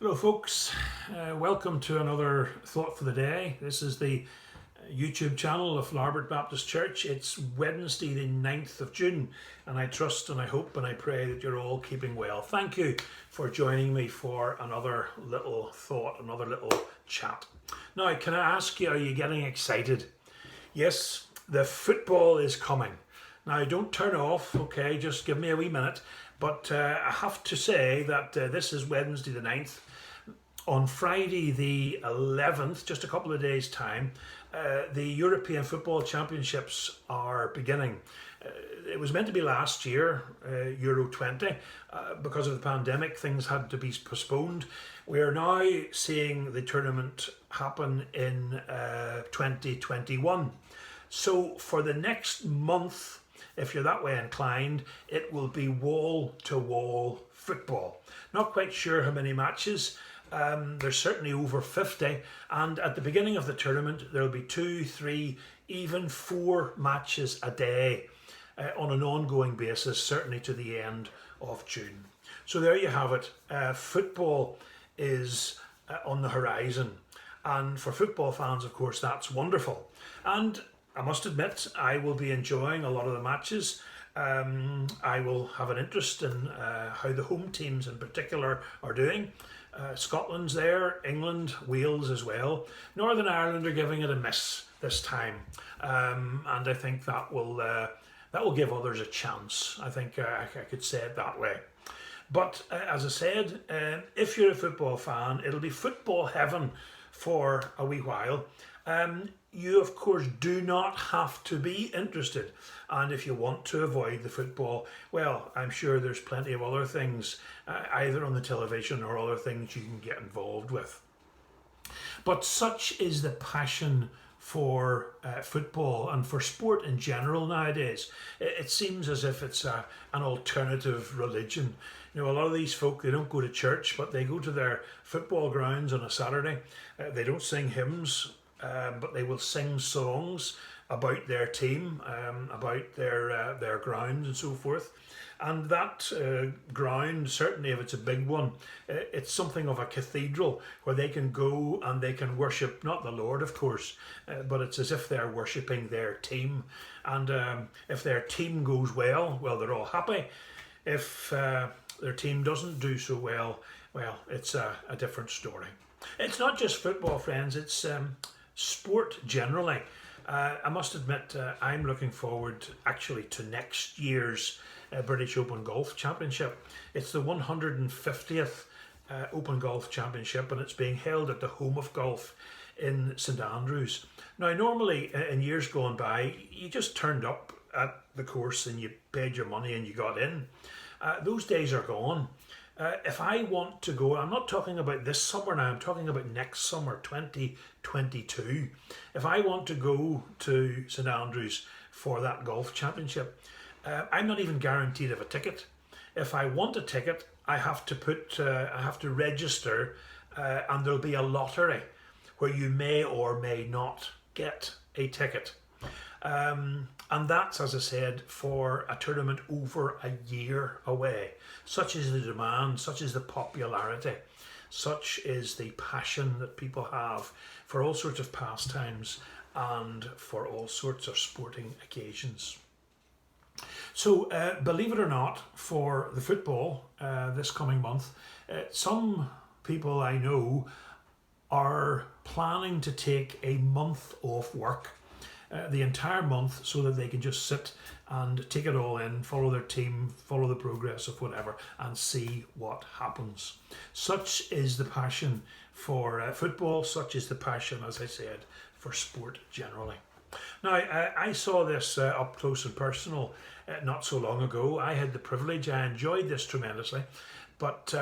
Hello, folks. Welcome to another Thought for the Day. This is the YouTube channel of Larbert Baptist Church. It's Wednesday, the 9th of June, and I trust and I hope and I pray that you're all keeping well. Thank you for joining me for another little thought, another little chat. Now, can I ask you, are you getting excited? Yes, the football is coming. Now, don't turn off, okay? Just give me a wee minute. But I have to say that this is Wednesday the 9th. On Friday the 11th, just a couple of days' time, the European Football Championships are beginning. It was meant to be last year, Euro 20. Because of the pandemic, things had to be postponed. We are now seeing the tournament happen in 2021. So for the next month, if you're that way inclined, it will be wall-to-wall football. Not quite sure how many matches. There's certainly over 50, and at the beginning of the tournament there'll be 2, 3, even 4 matches a day on an ongoing basis, certainly to the end of June. So there you have it. Football is on the horizon, and for football fans, of course, that's wonderful. And I must admit, I will be enjoying a lot of the matches. I will have an interest in how the home teams in particular are doing. Scotland's there, England, Wales as well. Northern Ireland are giving it a miss this time, and I think that will give others a chance. I think I could say it that way. But as I said, if you're a football fan, it'll be football heaven for a wee while. You of course do not have to be interested, and if you want to avoid the football, well, I'm sure there's plenty of other things either on the television or other things you can get involved with. But such is the passion for football and for sport in general nowadays. It seems as if it's an alternative religion. You know, a lot of these folk, they don't go to church, but they go to their football grounds on a Saturday. They don't sing hymns, but they will sing songs about their team, about their ground and so forth. And that ground, certainly if it's a big one, it's something of a cathedral where they can go and they can worship, not the Lord of course, but it's as if they're worshipping their team. And if their team goes well, they're all happy. If their team doesn't do so well, it's a different story. It's not just football, friends, it's sport generally. I must admit, I'm looking forward actually to next year's British Open Golf Championship. It's the 150th Open Golf Championship, and it's being held at the Home of Golf in St Andrews. Now, normally in years gone by, you just turned up at the course and you paid your money and you got in. Those days are gone. If I want to go, I'm not talking about this summer now, I'm talking about next summer, 2022. If I want to go to St Andrews for that golf championship, I'm not even guaranteed of a ticket. If I want a ticket, I have to register, and there'll be a lottery where you may or may not get a ticket. And that's, as I said, for a tournament over a year away. Such is the demand, such is the popularity, such is the passion that people have for all sorts of pastimes and for all sorts of sporting occasions. So, believe it or not, for the football this coming month, some people I know are planning to take a month off work. The entire month, so that they can just sit and take it all in, follow their team, follow the progress of whatever, and see what happens. Such is the passion for football, such is the passion, as I said, for sport generally. Now, I saw this up close and personal not so long ago. I had the privilege, I enjoyed this tremendously, but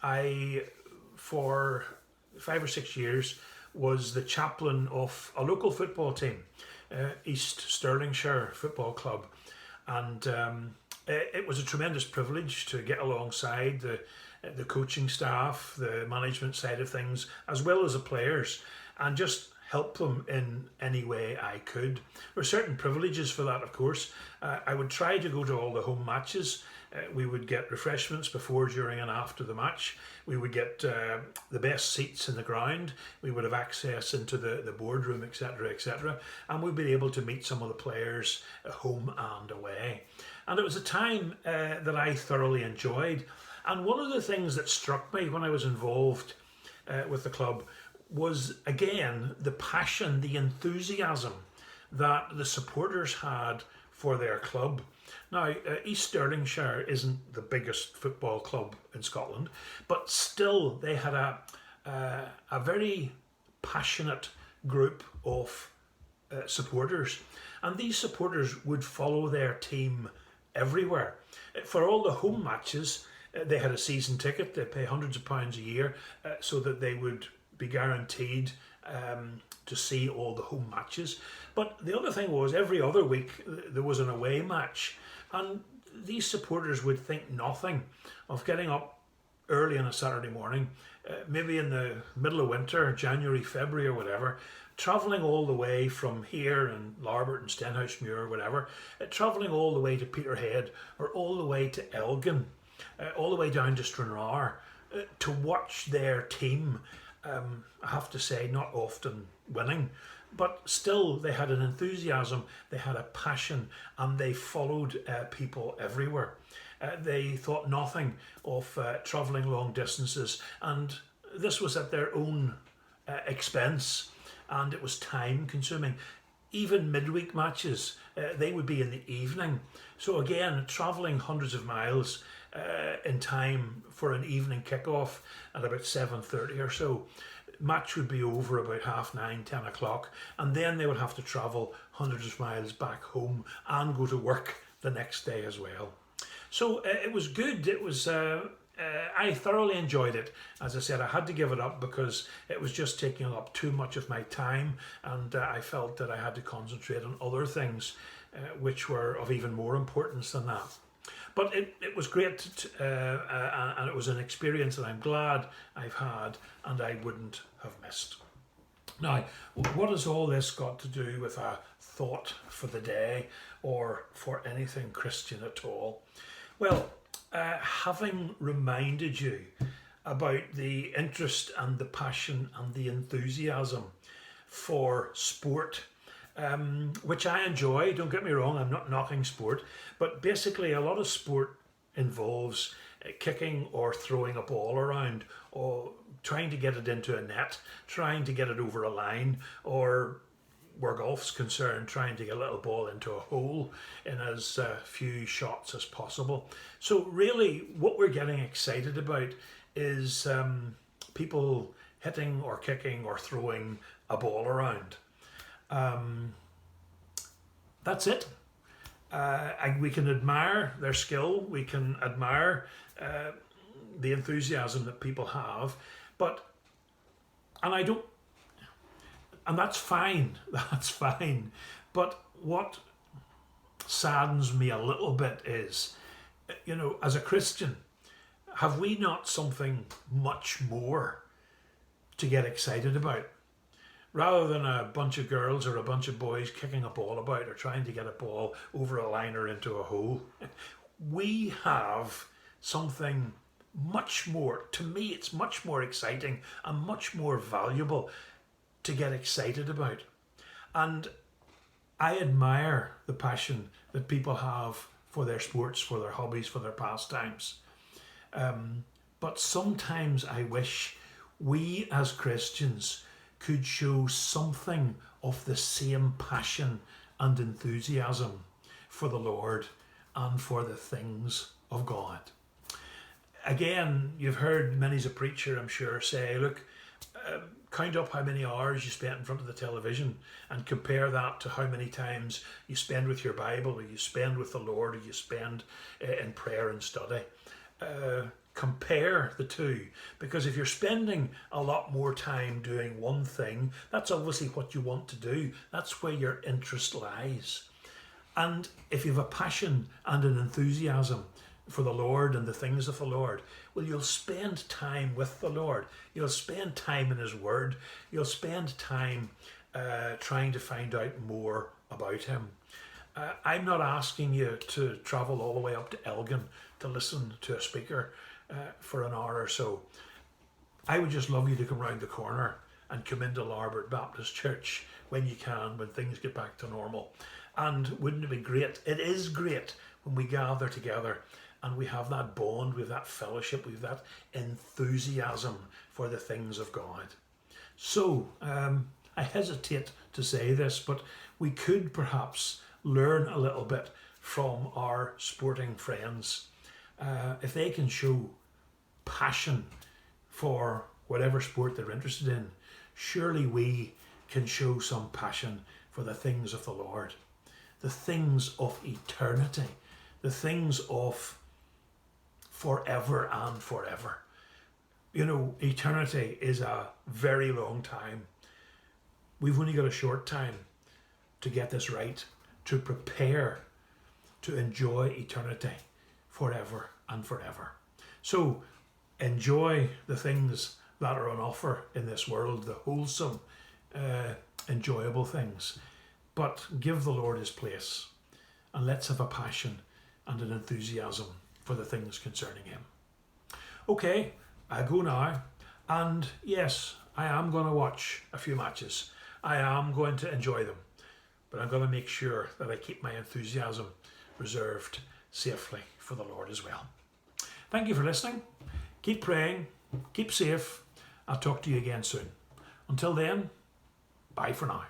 I, for 5 or 6 years, was the chaplain of a local football team, East Stirlingshire Football Club, and it was a tremendous privilege to get alongside the coaching staff, the management side of things, as well as the players, and just help them in any way I could. There were certain privileges for that, of course. I would try to go to all the home matches. We would get refreshments before, during and after the match. We would get the best seats in the ground. We would have access into the boardroom, etc., etc. And we'd be able to meet some of the players at home and away. And it was a time that I thoroughly enjoyed. And one of the things that struck me when I was involved with the club was, again, the passion, the enthusiasm that the supporters had for their club. Now, East Stirlingshire isn't the biggest football club in Scotland, but still they had a very passionate group of supporters. And these supporters would follow their team everywhere. For all the home matches, they had a season ticket. They pay hundreds of pounds a year so that they would be guaranteed to see all the home matches. But the other thing was, every other week there was an away match, and these supporters would think nothing of getting up early on a Saturday morning, maybe in the middle of winter, January, February or whatever, travelling all the way from here in Larbert and Stenhousemuir or whatever, travelling all the way to Peterhead or all the way to Elgin, all the way down to Stranraer, to watch their team. I have to say, not often winning, but still they had an enthusiasm, they had a passion, and they followed people everywhere. They thought nothing of travelling long distances, and this was at their own expense, and it was time consuming. Even midweek matches, they would be in the evening. So again, travelling hundreds of miles in time for an evening kickoff at about 7:30 or so. Match would be over about 9:30, 10 o'clock, and then they would have to travel hundreds of miles back home and go to work the next day as well. So it was good. It was I thoroughly enjoyed it. As I said, I had to give it up because it was just taking up too much of my time, and I felt that I had to concentrate on other things which were of even more importance than that. But it was great, and it was an experience that I'm glad I've had and I wouldn't have missed. Now, what has all this got to do with a thought for the day or for anything Christian at all? Well, having reminded you about the interest and the passion and the enthusiasm for sport, which I enjoy, don't get me wrong, I'm not knocking sport, but basically a lot of sport involves kicking or throwing a ball around, or trying to get it into a net, trying to get it over a line, or where golf's concerned, trying to get a little ball into a hole in as few shots as possible. So really what we're getting excited about is people hitting or kicking or throwing a ball around. That's it. We can admire their skill, we can admire the enthusiasm that people have, and that's fine, that's fine. But what saddens me a little bit is, as a Christian, have we not something much more to get excited about? Rather than a bunch of girls or a bunch of boys kicking a ball about or trying to get a ball over a line or into a hole, we have something much more, to me it's much more exciting and much more valuable to get excited about. And I admire the passion that people have for their sports, for their hobbies, for their pastimes. But sometimes I wish we as Christians could show something of the same passion and enthusiasm for the Lord and for the things of God. Again, you've heard many's a preacher, I'm sure, say, look, count up how many hours you spent in front of the television and compare that to how many times you spend with your Bible, or you spend with the Lord, or you spend in prayer and study. Compare the two, because if you're spending a lot more time doing one thing, that's obviously what you want to do. That's where your interest lies. And if you have a passion and an enthusiasm for the Lord and the things of the Lord, well, you'll spend time with the Lord. You'll spend time in His Word. You'll spend time trying to find out more about him. I'm not asking you to travel all the way up to Elgin to listen to a speaker for an hour or so. I would just love you to come round the corner and come into Larbert Baptist Church when you can, when things get back to normal. And wouldn't it be great? It is great when we gather together and we have that bond, we have that fellowship, we have that enthusiasm for the things of God. So, I hesitate to say this, but we could perhaps learn a little bit from our sporting friends. If they can show passion for whatever sport they're interested in, surely we can show some passion for the things of the Lord, the things of eternity, the things of forever and forever. You know, eternity is a very long time. We've only got a short time to get this right, to prepare to enjoy eternity forever and forever. So enjoy the things that are on offer in this world, the wholesome, enjoyable things. But give the Lord his place, and let's have a passion and an enthusiasm for the things concerning him. Okay, I go now, and yes, I am going to watch a few matches. I am going to enjoy them, but I'm going to make sure that I keep my enthusiasm reserved safely for the Lord as well. Thank you for listening. Keep praying, keep safe. I'll talk to you again soon. Until then, bye for now.